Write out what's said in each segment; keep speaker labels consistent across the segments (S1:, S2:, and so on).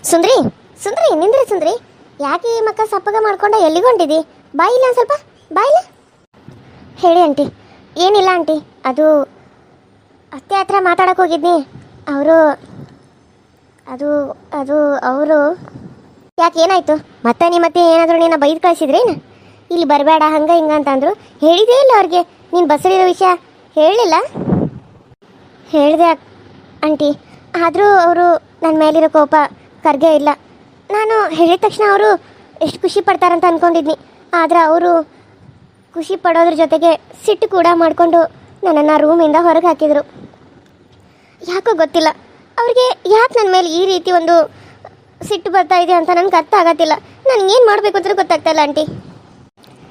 S1: ಸುಂದ್ರಿ ಸುಂದ್ರಿ ನಿಂದ್ರಿ ಸುಂದ್ರಿ. ಯಾಕೆ ಈ ಮಕ್ಕ ಸಪ್ಪಗ ಮಾಡ್ಕೊಂಡ ಎಲ್ಲಿಗೊಂಡಿದಿ? ಬಾಯಿಲ್ಲ ಒಂದು ಸ್ವಲ್ಪ ಬಾಯಿಲ್ಲ. ಹೇಳಿ ಆಂಟಿ. ಏನಿಲ್ಲ ಆಂಟಿ, ಅದು ಅತ್ತೆ ಹತ್ರ ಮಾತಾಡಕ್ಕೆ ಹೋಗಿದ್ನಿ. ಅವರು ಅದು ಅದು ಅವರು ಯಾಕೆ ಏನಾಯ್ತು? ಮತ್ತೆ ಏನಾದರೂ ನೀನು ಬೈದು ಕಳಿಸಿದ್ರೇನು? ಇಲ್ಲಿ ಬರಬೇಡ ಹಂಗೆ ಹಿಂಗೆ ಅಂತಂದರು. ಹೇಳಿದೇ ಇಲ್ಲ ಅವ್ರಿಗೆ ನೀನು ಬಸ್ಸಲ್ಲಿರೋ ವಿಷಯ ಹೇಳಿಲ್ಲ? ಹೇಳಿದೆ ಆಂಟಿ, ಆದರೂ ಅವರು ನನ್ನ ಮೇಲಿರೋ ಕೋಪ ಕರ್ಗೆ ಇಲ್ಲ. ನಾನು ಹೇಳಿದ ತಕ್ಷಣ ಅವರು ಎಷ್ಟು ಖುಷಿ ಪಡ್ತಾರಂತ ಅಂದ್ಕೊಂಡಿದ್ನಿ. ಆದರೆ ಅವರು ಖುಷಿ ಪಡೋದ್ರ ಜೊತೆಗೆ ಸಿಟ್ಟು ಕೂಡ ಮಾಡಿಕೊಂಡು ನನ್ನನ್ನು ರೂಮಿಂದ ಹೊರಗೆ ಹಾಕಿದರು. ಯಾಕೋ ಗೊತ್ತಿಲ್ಲ ಅವ್ರಿಗೆ ಯಾಕೆ ನನ್ನ ಮೇಲೆ ಈ ರೀತಿ ಒಂದು ಸಿಟ್ಟು ಬರ್ತಾ ಇದೆ ಅಂತ ನನಗೆ ಅರ್ಥ ಆಗತ್ತಿಲ್ಲ. ನನಗೇನು ಮಾಡಬೇಕು ಅಂತ ಗೊತ್ತಾಗ್ತಾ ಇಲ್ಲ ಆಂಟಿ.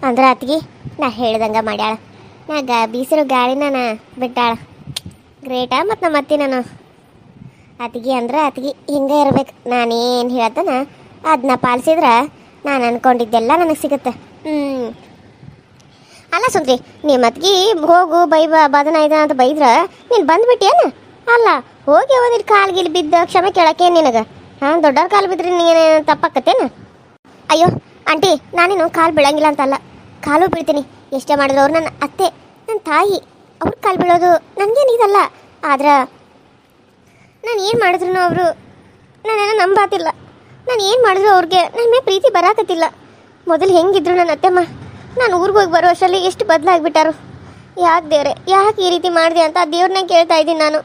S1: ಅಂದ್ರೆ ಅತ್ತಿಗೆ ನಾ ಹೇಳ್ದಂಗೆ ಮಾಡ್ಯಾಳ. ಬೀಸಿರೋ ಗಾಳಿನ ನಾ ಬಿಟ್ಟಾಳ. ಗ್ರೇಟಾ ಮತ್ತು ನಮ್ಮ ಅತ್ತಿ ನಾನು. ಅತ್ತಿಗೆ ಅಂದ್ರೆ ಅತ್ತಿಗೆ ಹಿಂಗೆ ಇರ್ಬೇಕು. ನಾನೇನು ಹೇಳ್ತಾನ ಅದನ್ನ ಪಾಲಿಸಿದ್ರೆ ನಾನು ಅಂದ್ಕೊಂಡಿದ್ದೆಲ್ಲ ನನಗೆ ಸಿಗುತ್ತೆ. ಅಲ್ಲ ಸುಂದ್ರಿ, ನಿಮ್ಮ ಅತ್ತಿಗೆ ಹೋಗು ಬದನ ಇದೆ ಅಂತ ಬೈದ್ರೆ ನೀನು ಬಂದುಬಿಟ್ಟಿಯೇನು? ಅಲ್ಲ ಹೋಗಿ ಯಾವ್ದಿಲ್ಲ ಕಾಲ್ಗಿಲ್ಲಿ ಬಿದ್ದ ಕ್ಷಮೆ ಕೇಳಕ್ಕೆ ನಿನಗೆ? ಹಾಂ, ದೊಡ್ಡವ್ರ ಕಾಲು ಬಿದ್ದರೆ ನೀನು ತಪ್ಪಾಕತ್ತೇನು? ಅಯ್ಯೋ ಆಂಟಿ, ನಾನೇನು ಕಾಲು ಬೀಳಂಗಿಲ್ಲ ಅಂತಲ್ಲ, ಕಾಲು ಬೀಳ್ತೀನಿ. ಎಷ್ಟೇ ಮಾಡಿದ್ರು ಅವ್ರು ನನ್ನ ಅತ್ತೆ, ನನ್ನ ತಾಯಿ. ಅವ್ರ ಕಾಲು ಬೀಳೋದು ನನಗೇನು ಇದಲ್ಲ. ಆದ್ರೆ ನಾನು ಏನು ಮಾಡಿದ್ರು ಅವರು ನನ್ನೇನೋ ನಂಬಾತಿಲ್ಲ. ನಾನು ಏನು ಮಾಡಿದ್ರು ಅವ್ರಿಗೆ ನನ್ನ ಮೇಲೆ ಪ್ರೀತಿ ಬರಾಕತ್ತಿಲ್ಲ. ಮೊದಲು ಹೆಂಗಿದ್ರು ನನ್ನ ಅತ್ತೆಮ್ಮ, ನಾನು ಊರಿಗೆ ಹೋಗಿ ಬರೋ ಅಷ್ಟರಲ್ಲಿ ಎಷ್ಟು ಬದಲಾಗ್ಬಿಟ್ಟಾರು. ಯಾಕೆ ದೇವ್ರೆ, ಯಾಕೆ ಈ ರೀತಿ ಮಾಡಿದೆ ಅಂತ ದೇವ್ರನ್ನ ಕೇಳ್ತಾ ಇದ್ದೀನಿ ನಾನು.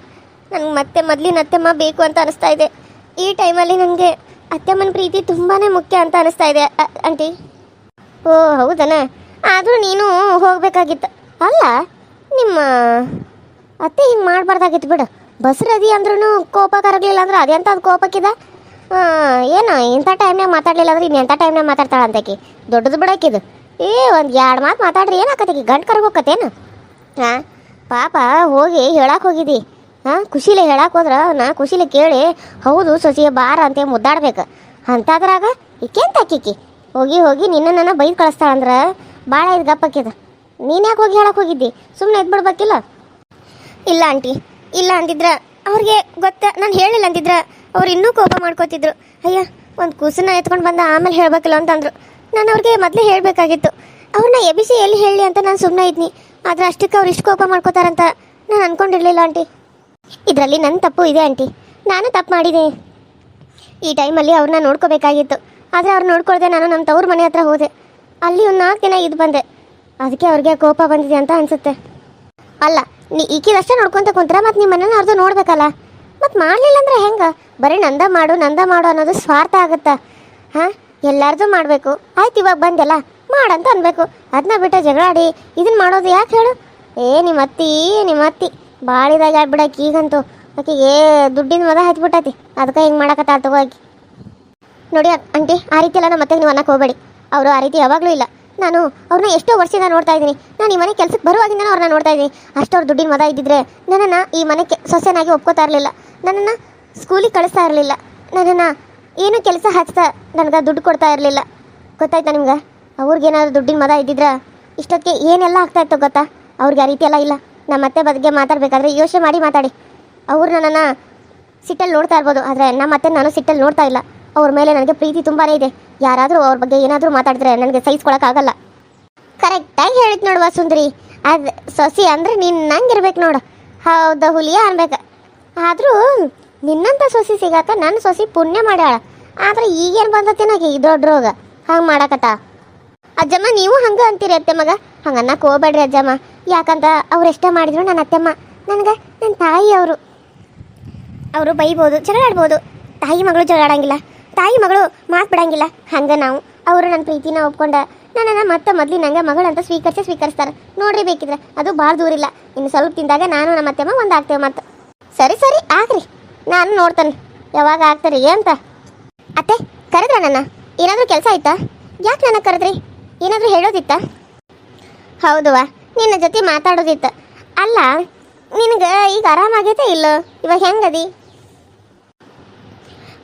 S1: ನನಗೆ ಮತ್ತೆ ಮೊದಲಿನ ಅತ್ತೆಮ್ಮ ಬೇಕು ಅಂತ ಅನಿಸ್ತಾ ಇದೆ. ಈ ಟೈಮಲ್ಲಿ ನನಗೆ ಅತ್ತೆಮ್ಮನ ಪ್ರೀತಿ ತುಂಬಾ ಮುಖ್ಯ ಅಂತ ಅನಿಸ್ತಾ ಇದೆ ಆಂಟಿ. ಓ ಹೌದನ? ಆದರೂ ನೀನು ಹೋಗಬೇಕಾಗಿತ್ತು. ಅಲ್ಲ, ನಿಮ್ಮ ಅತ್ತೆ ಹಿಂಗೆ ಮಾಡಬಾರ್ದಾಗಿತ್ತು ಬಿಡು. ಬಸ್ರದಿ ಅಂದ್ರೂ ಕೋಪ ಕರಗಲಿಲ್ಲ ಅಂದ್ರೆ ಅದೆಂತ ಅದು ಕೋಪಕ್ಕಿದ? ಏನು ಇಂಥ ಟೈಮ್ನಾಗ ಮಾತಾಡಲಿಲ್ಲ ಅಂದ್ರೆ ಇನ್ನು ಎಂಥ ಟೈಮ್ನಾಗ ಮಾತಾಡ್ತಾಳೆ ಅಂತಕಿ? ದೊಡ್ಡದು ಬಿಡೋಕ್ಕಿದು. ಒಂದು 2 ಮಾತು ಮಾತಾಡ್ರಿ ಏನಾಕತ್ತಕಿ? ಗಂಟು ಕರ್ಗೋಕತ್ತೇನು? ಹಾಂ, ಪಾಪ ಹೋಗಿ ಹೇಳಕ್ಕೆ ಹೋಗಿದ್ದಿ. ಹಾಂ, ಖುಷಿಲೆ ಹೇಳಕ್ಕೆ ಹೋದ್ರೆ ನಾ ಖುಷಿಲೆ ಕೇಳಿ ಹೌದು ಸೊಸಿಯ ಬಾರ ಅಂತ ಮುದ್ದಾಡ್ಬೇಕು. ಅಂತಾದ್ರಾಗ ಈಕೆಂತ ಅಕ್ಕಿಕ್ಕಿ ಹೋಗಿ ನಿನ್ನನ್ನು ಬೈದು ಕಳಿಸ್ತಾಳಂದ್ರೆ ಭಾಳ ಇದು ಗಪ್ಪಕ್ಕಿದ. ನೀನು ಯಾಕೆ ಹೋಗಿ ಹೇಳಕ್ಕೆ ಹೋಗಿದ್ದಿ? ಸುಮ್ಮನೆ ಎದ್ಬಿಡ್ಬೇಕಿಲ್ಲ? ಇಲ್ಲ ಆಂಟಿ, ಇಲ್ಲ ಅಂತಿದ್ರ ಅವ್ರಿಗೆ ನಾನು ಹೇಳಿಲ್ಲ ಅಂತಿದ್ರ ಅವ್ರು ಇನ್ನೂ ಕೋಪ ಮಾಡ್ಕೋತಿದ್ರು. ಅಯ್ಯ, ಒಂದು ಕೂಸನ್ನ ಎತ್ಕೊಂಡು ಬಂದ ಆಮೇಲೆ ಹೇಳ್ಬೇಕಿಲ್ಲ ಅಂತಂದ್ರು. ನಾನು ಅವ್ರಿಗೆ ಮೊದಲೇ ಹೇಳಬೇಕಾಗಿತ್ತು. ಅವ್ರನ್ನ ಎಬಿಸಿ ಎಲ್ಲಿ ಹೇಳಿ ಅಂತ ನಾನು ಸುಮ್ಮನೆ ಇದ್ನಿ. ಆದರೆ ಅಷ್ಟಕ್ಕೆ ಅವ್ರು ಇಷ್ಟು ಕೋಪ ಮಾಡ್ಕೋತಾರಂತ ನಾನು ಅಂದ್ಕೊಂಡಿರಲಿಲ್ಲ ಆಂಟಿ. ಇದರಲ್ಲಿ ನನ್ನ ತಪ್ಪು ಇದೆ ಆಂಟಿ, ನಾನು ತಪ್ಪು ಮಾಡಿದೆ. ಈ ಟೈಮಲ್ಲಿ ಅವ್ರನ್ನ ನೋಡ್ಕೋಬೇಕಾಗಿತ್ತು. ಆದರೆ ಅವ್ರು ನೋಡ್ಕೊಳ್ದೆ ನಾನು ನಮ್ಮ ತವ್ರ ಮನೆ ಹತ್ರ ಹೋದೆ. ಅಲ್ಲಿ ಒಂದು 4 ದಿನ ಇದು ಬಂದೆ. ಅದಕ್ಕೆ ಅವ್ರಿಗೆ ಕೋಪ ಬಂದಿದೆ ಅಂತ ಅನಿಸುತ್ತೆ. ಅಲ್ಲ, ಈಕಿದಷ್ಟೇ ನೋಡ್ಕೊತ ಕುಂತ್ರೆ ಮತ್ತು ನಿಮ್ಮ ಮನೇನ ಅವ್ರದ್ದು ನೋಡ್ಬೇಕಲ್ಲ. ಮತ್ತು ಮಾಡಲಿಲ್ಲ ಅಂದರೆ ಹೆಂಗೆ? ಬರೀ ನಂದ ಮಾಡು ಅನ್ನೋದು ಸ್ವಾರ್ಥ ಆಗುತ್ತಾ? ಹಾಂ, ಎಲ್ಲಾರ್ದು ಮಾಡಬೇಕು. ಆಯ್ತು, ಇವಾಗ ಬಂದೆಲ್ಲ ಮಾಡಂತ ಅನ್ಬೇಕು. ಅದನ್ನ ಬಿಟ್ಟು ಜಗಳಾಡಿ ಇದನ್ನು ಮಾಡೋದು ಯಾಕೆ ಹೇಳು? ನಿಮ್ಮ ಅತ್ತಿ ಭಾಳಿದಾಗ ಆಗ್ಬಿಡಕ್ಕೆ ಈಗಂತೂ. ಆಕೆಗೆ ದುಡ್ಡಿನ ಮದ ಹತ್ಬಿಟ್ಟೈತಿ. ಅದಕ್ಕೆ ಹಿಂಗೆ ಮಾಡಕತ್ತ ತಗೋಕಿ. ನೋಡಿ ಆಂಟಿ, ಆ ರೀತಿ ಎಲ್ಲ ನಮ್ಮ ಮತ್ತೆ ನೀವು ಅನ್ನಕ್ಕೆ ಹೋಗಬೇಡಿ. ಅವರು ಆ ರೀತಿ ಯಾವಾಗಲೂ ಇಲ್ಲ. ನಾನು ಅವ್ರನ್ನ ಎಷ್ಟೋ ವರ್ಷದಿಂದ ನೋಡ್ತಾ ಇದ್ದೀನಿ. ನಾನು ಈ ಮನೆ ಕೆಲಸಕ್ಕೆ ಬರುವಾಗಿಂದ ಅವ್ರನ್ನ ನೋಡ್ತಾ ಇದ್ದೀನಿ. ಅಷ್ಟವ್ರು ದುಡ್ಡಿನ ಮದ ಇದ್ದಿದ್ರೆ ನನ್ನನ್ನು ಈ ಮನೆಗೆ ಸೊಸೆನಾಗಿ ಒಪ್ಕೋತಾ ಇರಲಿಲ್ಲ. ನನ್ನನ್ನು ಸ್ಕೂಲಿಗೆ ಕಳಿಸ್ತಾ ಇರಲಿಲ್ಲ. ನನ್ನನ್ನು ಏನೂ ಕೆಲಸ ಹಚ್ತಾ ನನಗೆ ದುಡ್ಡು ಕೊಡ್ತಾ ಇರಲಿಲ್ಲ. ಗೊತ್ತಾಯ್ತಾ ನಿಮ್ಗೆ? ಅವ್ರಿಗೇನಾದ್ರು ದುಡ್ಡಿನ ಮದ ಇದ್ದಿದ್ರೆ ಇಷ್ಟೊತ್ತಿಗೆ ಏನೆಲ್ಲ ಆಗ್ತಾಯಿತ್ತು ಗೊತ್ತಾ? ಅವ್ರಿಗೆ ಆ ರೀತಿ ಎಲ್ಲ ಇಲ್ಲ. ನಮ್ಮ ಅತ್ತೆ ಬಗ್ಗೆ ಮಾತಾಡಬೇಕಾದ್ರೆ ಯೋಚನೆ ಮಾಡಿ ಮಾತಾಡಿ. ಅವ್ರು ನನ್ನನ್ನು ಸಿಟ್ಟಲ್ಲಿ ನೋಡ್ತಾ ಇರ್ಬೋದು, ಆದರೆ ನಮ್ಮ ಅತ್ತೆ ನಾನು ಸಿಟ್ಟಲ್ಲಿ ನೋಡ್ತಾ ಇಲ್ಲ. ಅವ್ರ ಮೇಲೆ ನನಗೆ ಪ್ರೀತಿ ತುಂಬಾ ಇದೆ. ಯಾರಾದರೂ ಅವ್ರ ಬಗ್ಗೆ ಏನಾದರೂ ಮಾತಾಡಿದ್ರೆ ನನಗೆ ಸಹಿಸ್ಕೊಳಕ್ಕಾಗಲ್ಲ. ಕರೆಕ್ಟಾಗಿ ಹೇಳಿದ್ ನೋಡುವ ಸುಂದರಿ. ಅದು ಸೊಸಿ ಅಂದರೆ ನೀನು ನಂಗಿರ್ಬೇಕು ನೋಡು. ಹೌದಾ ಹುಲಿಯ ಅನ್ಬೇಕು. ಆದರೂ ನಿನ್ನಂಥ ಸೊಸಿ ಸಿಗಾಕ ನನ್ನ ಸೊಸಿ ಪುಣ್ಯ ಮಾಡ್ಯಾಳ. ಆದರೆ ಈಗೇನು ಬಂದತ್ತೇನಾಗಿ ಈ ದೊಡ್ಡ ರೋಗ ಹಂಗೆ ಮಾಡಕತ್ತ. ಅಜ್ಜಮ್ಮ, ನೀವು ಹಂಗೆ ಅಂತೀರಿ ಅತ್ತೆ ಮಗ? ಹಂಗೆ ಅನ್ನಕ್ಕೆ ಹೋಗ್ಬೇಡ್ರಿ ಅಜ್ಜಮ್ಮ. ಯಾಕಂತ ಅವ್ರು ಎಷ್ಟೇ ಮಾಡಿದ್ರು ನನ್ನ ಅತ್ತೆಮ್ಮ ನನಗೆ ನನ್ನ ತಾಯಿ. ಅವರು ಬೈಬೋದು, ಜಗಳಾಡ್ಬೋದು. ತಾಯಿ ಮಗಳು ಜಗಳಾಡಂಗಿಲ್ಲ, ತಾಯಿ ಮಗಳು ಮಾತು ಬಿಡಂಗಿಲ್ಲ. ಹಂಗೆ ನಾವು ಅವರು ನನ್ನ ಪ್ರೀತಿನ ಒಪ್ಕೊಂಡ ನನ್ನನ್ನು ಮತ್ತೆ ಮೊದಲು ನಂಗೆ ಮಗಳಂತ ಸ್ವೀಕರಿಸ್ತಾರೆ ನೋಡ್ರಿ. ಬೇಕಿದ್ರೆ ಅದು ಭಾಳ ದೂರ ಇಲ್ಲ. ಇನ್ನು ಸ್ವಲ್ಪ ತಿಂದಾಗ ನಾನು ನಮ್ಮ ಅತ್ತೆಮ್ಮ ಒಂದಾಗ್ತೇವೆ. ಮತ್ತೆ ಸರಿ ಆಗ್ರಿ, ನಾನು ನೋಡ್ತಾನೆ ಯಾವಾಗ ಆಗ್ತಾರೆ ಅಂತ. ಅತ್ತೆ ಕರೆದ್ರ ನನ್ನ? ಏನಾದರೂ ಕೆಲಸ ಆಯ್ತಾ? ಯಾಕೆ ನನ್ನ ಕರೆದ್ರಿ? ಏನಾದರೂ ಹೇಳೋದಿತ್ತಾ? ಹೌದುವ, ನಿನ್ನ ಜೊತೆ ಮಾತಾಡೋದಿತ್ತು. ಅಲ್ಲ, ನಿನಗೆ ಈಗ ಆರಾಮಾಗೈತೆ ಇಲ್ಲೋ? ಇವಾಗ ಹೆಂಗದಿ?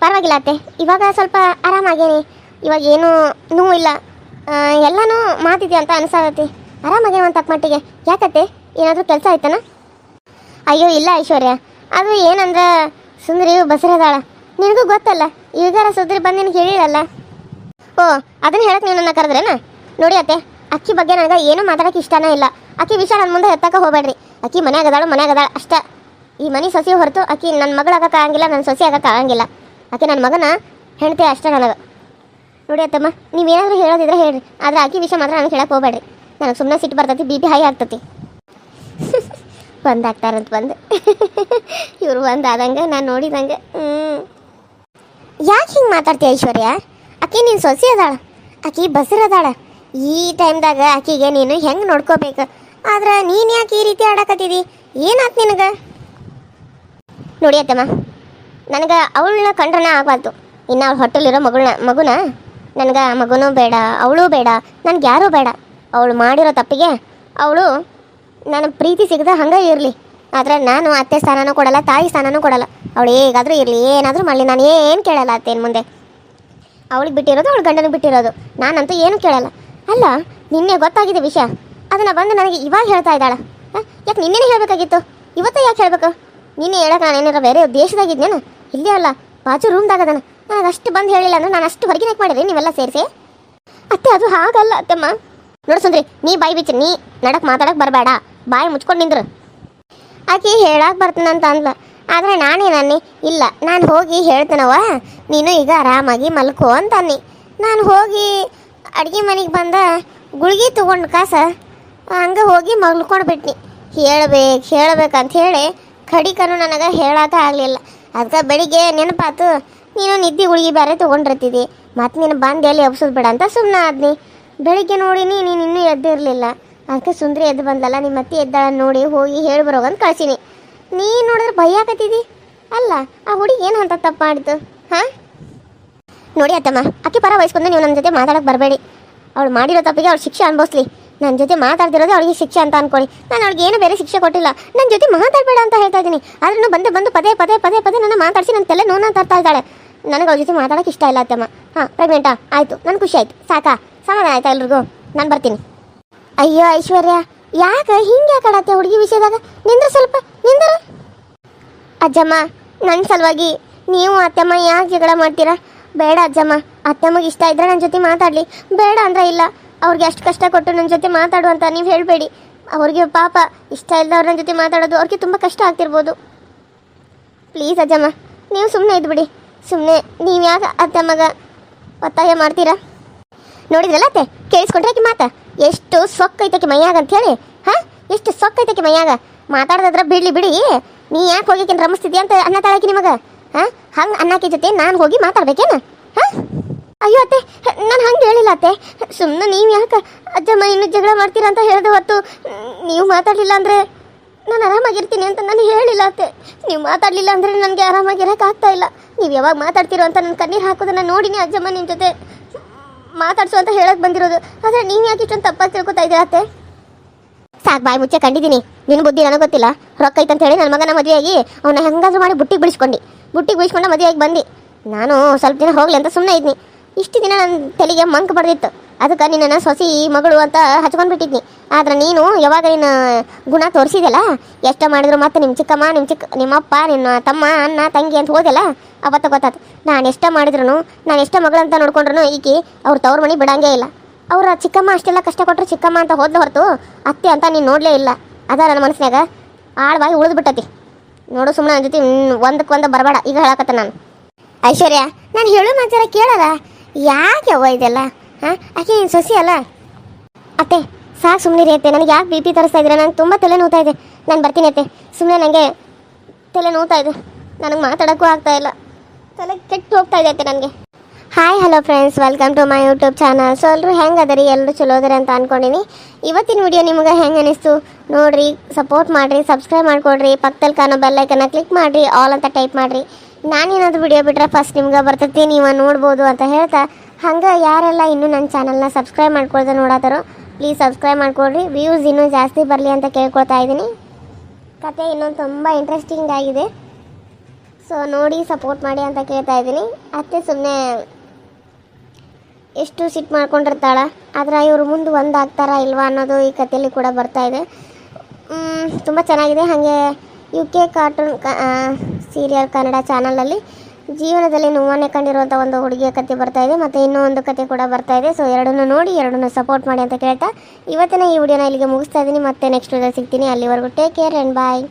S1: ಪರವಾಗಿಲ್ಲ ಅತ್ತೆ, ಇವಾಗ ಸ್ವಲ್ಪ ಆರಾಮಾಗೇನಿ. ಇವಾಗ ಏನೂ ನೋವು ಇಲ್ಲ. ಎಲ್ಲನೂ ಮಾತಿದೆ ಅಂತ ಅನಿಸಾಗತ್ತೆ. ಆರಾಮಾಗೇನ ಒಂದು ತಕ್ಕ ಮಟ್ಟಿಗೆ. ಯಾಕತ್ತೆ, ಏನಾದರೂ ಕೆಲಸ ಆಯ್ತಾನ? ಅಯ್ಯೋ ಇಲ್ಲ ಐಶ್ವರ್ಯ, ಅದು ಏನಂದ್ರೆ ಸುಂದರಿ ಬಸರದಾಳ. ನಿನಗೂ ಗೊತ್ತಲ್ಲ ಈಗಾರ ಸುದ್ದಿ ಬಂದು ನಿನಗೆ ಹೇಳಿರಲ್ಲ. ಓ ಅದನ್ನ ಹೇಳಕ್ಕೆ ನೀವು ನನ್ನ ಕರೆದ್ರೇನ? ನೋಡಿ ಅತ್ತೆ, ಅಕ್ಕಿ ಬಗ್ಗೆ ನನಗೆ ಏನೂ ಮಾತಾಡೋಕೆ ಇಷ್ಟನೇ ಇಲ್ಲ. ಅಕ್ಕಿ ವಿಷಯ ನನ್ನ ಮುಂದೆ ಎತ್ತಕ್ಕೆ ಹೋಗ್ಬೇಡ್ರಿ. ಅಕ್ಕಿ ಮನ್ಯಾಗದಾಳ ಅಷ್ಟೇ. ಈ ಮನೆ ಸೊಸೆ ಹೊರತು ಅಕ್ಕಿ ನನ್ನ ಮಗಳಾಗಕ್ಕೆ ಆಗಂಗಿಲ್ಲ, ನನ್ನ ಸೊಸೆ ಆಗಕ್ಕೆ ಆಗಂಗಿಲ್ಲ. ಅಕ್ಕಿ ನನ್ನ ಮಗನ ಹೆಣ್ತೆ ಅಷ್ಟೇ ನನಗೆ. ನೋಡಿ ಅತ್ತಮ್ಮ, ನೀವೇನಾದರೂ ಹೇಳೋದಿದ್ರೆ ಹೇಳ್ರಿ, ಆದರೆ ಅಕ್ಕಿ ವಿಷಯ ಮಾತ್ರ ನನಗೆ ಹೇಳಕ್ಕೆ ಹೋಗ್ಬೇಡ್ರಿ. ನನಗೆ ಸುಮ್ಮನೆ ಸಿಟ್ಟು ಬರ್ತೈತಿ, ಬಿ ಪಿ ಹೈ ಆಗ್ತೈತಿ. ಬಂದಾಗ್ತಾರಂತ ಬಂದು ಇವರು ಬಂದಾದಂಗೆ ನಾನು ನೋಡಿದಂಗೆ. ಯಾಕೆ ಹಿಂಗೆ ಮಾತಾಡ್ತೀಯ ಐಶ್ವರ್ಯ? ಆಕಿ ನೀನು ಸೊಸೆ ಅದಾಳ, ಆಕಿ ಬಸರದಾಳ. ಈ ಟೈಮ್ದಾಗ ಆಕಿಗೆ ನೀನು ಹೆಂಗೆ ನೋಡ್ಕೋಬೇಕು. ಆದ್ರೆ ನೀನು ಯಾಕೆ ಈ ರೀತಿ ಆಡಕತ್ತಿದಿ? ಏನಾಯ್ತು ನಿನಗೆ? ನೋಡಿ ಅತ್ತಮ್ಮ, ನನಗೆ ಅವಳನ್ನ ಕಂಡ್ರನ ಆಗಬಾರ್ದು. ಇನ್ನು ಅವಳು ಹೊಟ್ಟೆಲಿರೋ ಮಗುನ ನನಗೆ ಮಗುನೂ ಬೇಡ, ಅವಳು ಬೇಡ, ನನಗೆ ಯಾರೂ ಬೇಡ. ಅವಳು ಮಾಡಿರೋ ತಪ್ಪಿಗೆ ಅವಳು ನನ್ನ ಪ್ರೀತಿ ಸಿಗದ ಹಂಗೆ ಇರಲಿ. ಆದರೆ ನಾನು ಅತ್ತೆ ಸ್ಥಾನನೂ ಕೊಡಲ್ಲ, ತಾಯಿ ಸ್ಥಾನನೂ ಕೊಡಲ್ಲ. ಅವಳು ಹೇಗಾದರೂ ಇರಲಿ, ಏನಾದರೂ ಮಾಡಲಿ, ನಾನು ಏನು ಕೇಳಲ್ಲ ಅತ್ತೇನು ಮುಂದೆ. ಅವಳಿಗೆ ಬಿಟ್ಟಿರೋದು, ಅವಳು ಗಂಡನಿಗೆ ಬಿಟ್ಟಿರೋದು, ನಾನಂತೂ ಏನೂ ಕೇಳಲ್ಲ. ಅಲ್ಲ, ನಿನ್ನೆ ಗೊತ್ತಾಗಿದೆ ವಿಷಯ, ಅದನ್ನು ಬಂದು ನನಗೆ ಇವಾಗ ಹೇಳ್ತಾ ಇದ್ದಾಳ. ಯಾಕೆ ನಿನ್ನೆನೇ ಹೇಳಬೇಕಾಗಿತ್ತು, ಇವತ್ತೇ ಯಾಕೆ ಹೇಳಬೇಕು? ನಿನ್ನೆ ಹೇಳಕ್ಕೆ ನಾನು ಏನಾರ ಬೇರೆ ದೇಶದಾಗಿದ್ದೇನೆ, ಇಲ್ಲೇ ಅಲ್ಲ ಬಾಜು ರೂಮ್ದಾಗದನ. ನನಗೆ ಅಷ್ಟು ಬಂದು ಹೇಳಿಲ್ಲ ಅಂದ್ರೆ ನಾನು ಅಷ್ಟು ಹೊರಗಿನ ಮಾಡಿರಿ ನೀವೆಲ್ಲ ಸೇರಿಸಿ. ಅತ್ತೆ ಅದು ಹಾಗಲ್ಲ ಅತ್ತಮ್ಮ. ನೋಡು ಸುಂದ್ರಿ, ನೀ ಬಾಯಿ ಬಿಚ್ಚಿ, ನೀ ನಡಕ್ಕೆ ಮಾತಾಡಕ್ಕೆ ಬರಬೇಡ, ಬಾಯಿ ಮುಚ್ಕೊಂಡು ನಿಂದ್ರು. ಆಕೆ ಹೇಳಕ್ಕೆ ಬರ್ತೀನಂತ ಅಂದ್ಲ, ಆದರೆ ನಾನೇನನ್ನಿ, ಇಲ್ಲ ನಾನು ಹೋಗಿ ಹೇಳ್ತೇನವ, ನೀನು ಈಗ ಆರಾಮಾಗಿ ಮಲ್ಕೋ ಅಂತ ಅನ್ನಿ. ನಾನು ಹೋಗಿ ಅಡುಗೆ ಮನೆಗೆ ಬಂದ ಗುಳಿಗೆ ತೊಗೊಂಡು ಕಾಸ ಹಂಗೆ ಹೋಗಿ ಮಲ್ಕೊಂಡು ಬಿಟ್ನಿ. ಹೇಳ್ಬೇಕಂತ ಹೇಳಿ ಕಡಿಕನು ನನಗೆ ಹೇಳೋಕೆ ಆಗಲಿಲ್ಲ. ಅದಕ್ಕೆ ಬೆಳಿಗ್ಗೆ ನೆನಪಾತು, ನೀನು ನಿದ್ದೆ ಗುಳಿಗೆ ಬೇರೆ ತೊಗೊಂಡಿರ್ತಿದ್ದಿ, ಮತ್ತು ನೀನು ಬಂದು ಎಲ್ಲಿ ಎಬ್ಸೋದು ಬೇಡ ಅಂತ ಸುಮ್ಮನೆ ಆದ್ನಿ. ಬೆಳಿಗ್ಗೆ ನೋಡಿನಿ ನೀನು ಇನ್ನೂ ಎದ್ದಿರಲಿಲ್ಲ. ಅದಕ್ಕೆ ಸುಂದ್ರಿ ಎದ್ದು ಬಂದಲ್ಲ, ನಿಮ್ಮ ಅತ್ತೆ ಎದ್ದಾಳ ನೋಡಿ ಹೋಗಿ ಹೇಳಿ ಬರೋಗಂತ ಕಳ್ಸೀನಿ. ನೀ ನೋಡಿದ್ರೆ ಭಯಾಕತ್ತಿದ್ದಿ. ಅಲ್ಲ, ಆ ಹುಡುಗಿ ಏನು ಅಂತ ತಪ್ಪು ಮಾಡಿತು? ಹಾಂ ನೋಡಿ ಅತ್ತಮ್ಮ, ಅಕ್ಕಿ ಪರ ವಹಿಸ್ಕೊಂಡು ನೀವು ನನ್ನ ಜೊತೆ ಮಾತಾಡೋಕೆ ಬರಬೇಡಿ. ಅವಳು ಮಾಡಿರೋ ತಪ್ಪಿಗೆ ಅವಳು ಶಿಕ್ಷೆ ಅನುಭವಿಸ್ಲಿ. ನನ್ನ ಜೊತೆ ಮಾತಾಡ್ತಿರೋದು ಅವಳಿಗೆ ಶಿಕ್ಷೆ ಅಂತ ಅನ್ಕೊಳ್ಳಿ. ನಾನು ಅವ್ಳಿಗೆ ಏನು ಬೇರೆ ಶಿಕ್ಷೆ ಕೊಟ್ಟಿಲ್ಲ. ನನ್ನ ಜೊತೆ ಮಾತಾಡಬೇಡ ಅಂತ ಹೇಳ್ತಾ ಇದ್ದೀನಿ. ಆದ್ರೂ ಬಂದು ಪದೇ ನನ್ನ ಮಾತಾಡಿಸಿ ನನ್ನ ತಲೆ ನೋನ ತರ್ತಾ ಇದ್ದಾಳೆ. ನನಗೆ ಅವ್ಳ ಜೊತೆ ಮಾತಾಡೋಕೆ ಇಷ್ಟ ಇಲ್ಲ ಅತ್ತಮ್ಮ. ಹಾಂ, ಪ್ರೆಗ್ನೆಂಟಾ? ಆಯಿತು, ನನಗೆ ಖುಷಿ ಆಯ್ತು, ಸಾಕಾ? ಸಮಾಧಾನ ಆಯ್ತಾ ಎಲ್ರಿಗೂ? ನಾನು ಬರ್ತೀನಿ. ಅಯ್ಯೋ ಐಶ್ವರ್ಯ, ಯಾಕೆ ಹಿಂಗೆ ಯಾಕಡತ್ತೆ ಹುಡುಗಿ ವಿಷಯದಾಗ? ನಿಂದ್ರ ಸ್ವಲ್ಪ ನಿಂದ್ರ. ಅಜ್ಜಮ್ಮ, ನನ್ನ ಸಲುವಾಗಿ ನೀವು ಅತ್ತಮ್ಮ ಯಾಕೆ ಜಗಳ ಮಾಡ್ತೀರಾ? ಬೇಡ ಅಜ್ಜಮ್ಮ, ಅತ್ತಮ್ಮಗೆ ಇಷ್ಟ ಇದ್ರೆ ನನ್ನ ಜೊತೆ ಮಾತಾಡಲಿ, ಬೇಡ ಅಂದ್ರೆ ಇಲ್ಲ. ಅವ್ರಿಗೆ ಅಷ್ಟು ಕಷ್ಟ ಕೊಟ್ಟು ನನ್ನ ಜೊತೆ ಮಾತಾಡು ಅಂತ ನೀವು ಹೇಳಬೇಡಿ. ಅವ್ರಿಗೆ ಪಾಪ ಇಷ್ಟ ಇಲ್ಲದವ್ರ ನನ್ನ ಜೊತೆ ಮಾತಾಡೋದು ಅವ್ರಿಗೆ ತುಂಬ ಕಷ್ಟ ಆಗ್ತಿರ್ಬೋದು. ಪ್ಲೀಸ್ ಅಜ್ಜಮ್ಮ, ನೀವು ಸುಮ್ಮನೆ ಇದ್ಬಿಡಿ. ಸುಮ್ಮನೆ ನೀವು ಯಾಕೆ ಅತ್ತಮ್ಮಗ ಒತ್ತಾಯ ಮಾಡ್ತೀರಾ? ನೋಡಿದ್ರಲ್ಲ ಅತ್ತೆ, ಕೇಳಿಸ್ಕೊಂಡ್ರೆ ಮಾತಾ ಎಷ್ಟು ಸೊಕ್ಕೈತಕ್ಕೆ ಮೈಯಾಗ ಅಂತ ಹೇಳಿ. ಹಾಂ, ಎಷ್ಟು ಸೊಕ್ಕೈತಕ್ಕೆ ಮೈಯಾಗ. ಮಾತಾಡೋದ್ರ ಬಿಡಿ. ನೀ ಯಾಕೆ ಹೋಗಿಕೇನು ರಮಿಸ್ತಿದ್ಯಾ ಅಂತ ಅನ್ನ ತಾಳಕಿ ನಿಮಗೆ? ಹಾಂ, ಹಂಗೆ ಅನ್ನಕ್ಕೆ ಜೊತೆ ನಾನು ಹೋಗಿ ಮಾತಾಡ್ಬೇಕೇನು? ಹಾಂ, ಅಯ್ಯೋ ಅತ್ತೆ, ನಾನು ಹಂಗೆ ಹೇಳಿಲ್ಲ ಅತ್ತೆ. ಸುಮ್ಮನೆ ನೀವು ಯಾಕೆ ಅಜ್ಜಮ್ಮ ಇನ್ನೂ ಜಗಳ ಮಾಡ್ತೀರಾ ಅಂತ ಹೇಳಿದೆ ಹೊತ್ತು ನೀವು ಮಾತಾಡಲಿಲ್ಲ ಅಂದರೆ ನಾನು ಆರಾಮಾಗಿರ್ತೀನಿ ಅಂತ ನಾನು ಹೇಳಿಲ್ಲ ಅತ್ತೆ. ನೀವು ಮಾತಾಡಲಿಲ್ಲ ಅಂದರೆ ನನಗೆ ಆರಾಮಾಗಿರೋಕೆ ಆಗ್ತಾ ಇಲ್ಲ. ನೀವು ಯಾವಾಗ ಮಾತಾಡ್ತಿರೋ ಅಂತ ನನ್ನ ಕಣ್ಣೀರು ಹಾಕೋದನ್ನು ನೋಡಿನಿ ಅಜ್ಜಮ್ಮ ನಿಮ್ಮ ಜೊತೆ ಮಾತಾಡ್ಸು ಅಂತ ಹೇಳಕ್ಕೆ ಬಂದಿರೋದು. ಆದರೆ ನೀವು ಯಾಕೆ ಇಷ್ಟೊಂದು ತಪ್ಪಾಗಿ ತಿಳ್ಕೊತಾ ಇದ್ದೀರಾ ಅತ್ತೆ? ಸಾಕು, ಬಾಯಿ ಮುಚ್ಚೆ ಕಂಡಿದ್ದೀನಿ. ನಿನ್ನ ಬುದ್ಧಿ ನನಗೆ ಗೊತ್ತಿಲ್ಲ. ರೊಕ್ಕ ಐತಂತ ಹೇಳಿ ನನ್ನ ಮಗನ ಮದುವೆಯಾಗಿ ಅವನ್ನ ಹೆಂಗಾದ್ರೂ ಮಾಡಿ ಬುಟ್ಟಿಗೆ ಬಿಡಿಸ್ಕೊಂಡು ಮದುವೆಯಾಗಿ ಬಂದು ನಾನು ಸ್ವಲ್ಪ ದಿನ ಹೋಗಲಿ ಅಂತ ಸುಮ್ಮನೆ ಇದ್ನಿ. ಇಷ್ಟು ದಿನ ನನ್ನ ತಲೆಗೆ ಮಂಕ್ ಬಡ್ದಿತ್ತು. ಅದಕ್ಕೆ ನಿನ್ನನ್ನು ಸೊಸಿ ಮಗಳು ಅಂತ ಹಚ್ಕೊಂಡು ಬಿಟ್ಟಿದ್ನಿ. ಆದರೆ ನೀನು ಯಾವಾಗ ನಿನ್ನ ಗುಣ ತೋರಿಸಿದೆಲ್ಲ, ಎಷ್ಟು ಮಾಡಿದ್ರು ಮತ್ತೆ ನಿಮ್ಮ ಚಿಕ್ಕಮ್ಮ, ನಿಮ್ಮಪ್ಪ, ನಿನ್ನ ತಮ್ಮ, ಅಣ್ಣ, ತಂಗಿ ಅಂತ ಹೋದೆಲ್ಲ, ಅವತ್ತು ಗೊತ್ತಾಯ್ತು. ನಾನು ಎಷ್ಟ ಮಾಡಿದ್ರು, ನಾನು ಎಷ್ಟ ಮಗಳಂತ ನೋಡ್ಕೊಂಡ್ರು ಈಕಿ ಅವ್ರ ತವ್ರ ಮನೆ ಬಿಡಂಗೇ ಇಲ್ಲ. ಅವ್ರ ಚಿಕ್ಕಮ್ಮ ಅಷ್ಟೆಲ್ಲ ಕಷ್ಟಪಟ್ಟರು ಚಿಕ್ಕಮ್ಮ ಅಂತ ಹೋದ್ಲು ಹೊರತು ಅತ್ತೆ ಅಂತ ನೀನು ನೋಡಲೇ ಇಲ್ಲ. ಅದ ನನ್ನ ಮನಸ್ಸಿನಾಗ ಆಳವಾಗಿ ಉಳಿದು ಬಿಟ್ಟತಿ. ನೋಡು, ಸುಮ್ಮನೆ ನನ್ನ ಜೊತೆ ಒಂದಕ್ಕೆ ಬರಬೇಡ. ಈಗ ಹೇಳಕತ್ತ ನಾನು. ಐಶ್ವರ್ಯ, ನಾನು ಹೇಳೋ ಮಾತಾರ ಕೇಳಲ್ಲ. ಯಾಕೆ ಅವ್ವ ಇದೆಲ್ಲ? ಹಾಂ, ಆಕೆ ನೀನು ಸೊಸಿ ಅಲ್ಲ. ಅತ್ತೆ ಸಾಕು ಸುಮ್ಮನೆ ಅತ್ತೆ. ನನಗೆ ಯಾಕೆ BP ತರಿಸ್ತಾ ಇದ್ದೀರಾ? ನನಗೆ ತುಂಬ ತಲೆ ನೋವ್ತಾ ಇದೆ. ನಾನು ಬರ್ತೀನಿ ಅತ್ತೆ. ಸುಮ್ಮನೆ ನನಗೆ ತಲೆ ನೋವ್ತಾ ಇದೆ. ನನಗೆ ಮಾತಾಡೋಕ್ಕೂ ಆಗ್ತಾ ಇಲ್ಲ. ತಲೆ ಕೆಟ್ಟು ಹೋಗ್ತಾ ಇದೆ ಅತ್ತೆ ನನಗೆ. Hi hello friends, welcome to my YouTube channel. So ಎಲ್ಲರೂ ಹೆಂಗೆ ಅದರಿ? ಎಲ್ಲರೂ ಚಲೋ ಅದರಿ ಅಂತ ಅಂದ್ಕೊಂಡಿನಿ. ಇವತ್ತಿನ ವಿಡಿಯೋ ನಿಮಗೆ ಹೆಂಗೆ ಅನಿಸ್ತು ನೋಡಿರಿ, ಸಪೋರ್ಟ್ ಮಾಡಿರಿ, ಸಬ್ಸ್ಕ್ರೈಬ್ ಮಾಡಿಕೊಡ್ರಿ, ಪಕ್ಕದಲ್ಲಿ ಕಾಣೋ ಬೆಲ್ಲೈಕನ್ನ ಕ್ಲಿಕ್ ಮಾಡಿರಿ, ಆಲ್ ಅಂತ ಟೈಪ್ ಮಾಡಿರಿ. ನಾನೇನಾದರೂ ವಿಡಿಯೋ ಬಿಟ್ಟರೆ ಫಸ್ಟ್ ನಿಮ್ಗೆ ಬರ್ತೈತಿ, ನೀವು ನೋಡ್ಬೋದು ಅಂತ ಹೇಳ್ತಾ, ಹಂಗೆ ಯಾರೆಲ್ಲ ಇನ್ನೂ ನನ್ನ ಚಾನಲ್ನ ಸಬ್ಸ್ಕ್ರೈಬ್ ಮಾಡ್ಕೊಳ್ದೆ ನೋಡತ್ತಾರೋ ಪ್ಲೀಸ್ ಸಬ್ಸ್ಕ್ರೈಬ್ ಮಾಡಿಕೊಡ್ರಿ. ವ್ಯೂಸ್ ಇನ್ನೂ ಜಾಸ್ತಿ ಬರಲಿ ಅಂತ ಕೇಳ್ಕೊಳ್ತಾ ಇದ್ದೀನಿ. ಕತೆ ಇನ್ನೊಂದು ತುಂಬ ಇಂಟ್ರೆಸ್ಟಿಂಗ್ ಆಗಿದೆ. ಸೊ ನೋಡಿ ಸಪೋರ್ಟ್ ಮಾಡಿ ಅಂತ ಕೇಳ್ತಾ ಇದ್ದೀನಿ. ಅತ್ತೆ ಸುಮ್ಮನೆ ಎಷ್ಟು ಸಿಟ್ಟು ಮಾಡ್ಕೊಂಡಿರ್ತಾಳ, ಆದರೆ ಇವರು ಮುಂದೆ ಒಂದು ಆಗ್ತಾರಾ ಇಲ್ವಾ ಅನ್ನೋದು ಈ ಕಥೆಯಲ್ಲಿ ಕೂಡ ಬರ್ತಾ ಇದೆ. ತುಂಬ ಚೆನ್ನಾಗಿದೆ. ಹಾಗೆ UK ಕಾರ್ಟೂನ್ ಸೀರಿಯಲ್ ಕನ್ನಡ ಚಾನಲಲ್ಲಿ ಜೀವನದಲ್ಲಿ ನೋವನ್ನೇ ಕಂಡಿರುವಂಥ ಒಂದು ಹುಡುಗಿಯ ಕತೆ ಬರ್ತಾ ಇದೆ, ಮತ್ತು ಇನ್ನೂ ಒಂದು ಕತೆ ಕೂಡ ಬರ್ತಾ ಇದೆ. ಸೊ ಎರಡನ್ನೂ ನೋಡಿ ಎರಡನ್ನೂ ಸಪೋರ್ಟ್ ಮಾಡಿ ಅಂತ ಕೇಳ್ತಾ ಇವತ್ತಿನ ಈ ವಿಡಿಯೋನ ಇಲ್ಲಿಗೆ ಮುಗಿಸ್ತಾ ಇದ್ದೀನಿ. ಮತ್ತೆ ನೆಕ್ಸ್ಟ್ ವಿಡಿಯೋ ಸಿಗ್ತೀನಿ. ಅಲ್ಲಿವರೆಗೂ ಟೇಕ್ ಕೇರ್ ಆ್ಯಂಡ್ ಬಾಯ್.